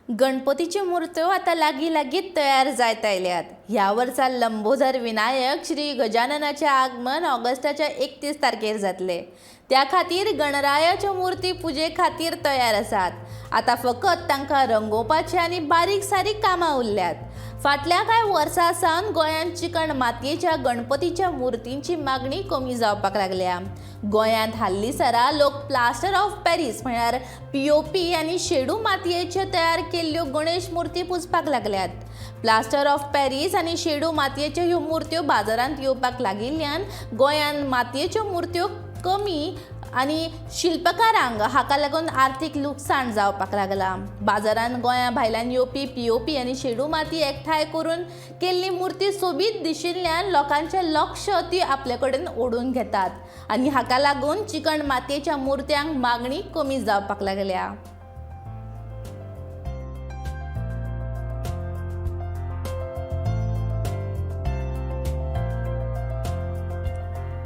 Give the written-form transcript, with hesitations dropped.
गणपतीची मूर्त्यो आता लागीं तयार जायत आयल्यात। ह्या वर्सा लंबोदर विनायक श्री गजाननाचे आगमन ऑगस्टाच्या 31 तारखेर जातले। त्या खातीर गणरायाच्यो मूर्ती पुजे खातीर तयार आसात। आता फकत तांकां रंगोवपाची आनी बारीक सारीक कामां उरल्यात। फाटल्या कांय वर्सां सावन गोंयांत चिकण मातयेच्या गणपतीच्या मुर्तींची मागणी कमी जावपाक लागल्या। गोंयांत हाल्लीसरा लोक प्लास्टर ऑफ पॅरिस म्हळ्यार पीओपी आनी शेडू मातयेच्यो तयार केल्ल्यो गणेश मुर्ती पुजपाक लागल्यात। प्लास्टर ऑफ पॅरिस आनी शेडू मातयेच्यो ह्यो मुर्त्यो बाजारांत येवपाक लागिल्ल्यान गोंयांत मातयेच्यो मुर्त्यो कमी आनी शिल्पकारांक हाका लागून आर्थीक लुकसाण जावपाक लागला। बाजारांत गोंया भायल्यान येवपी पीओपी आनी शेडू माती एकठांय करून केल्ली मुर्ती सोबीत दिशिल्ल्यान लोकांचें लक्ष ती आपले कडेन ओडून घेतात आनी हाका लागून चिकण मातयेच्या मुर्त्यांक मागणी कमी जावपाक लागल्या।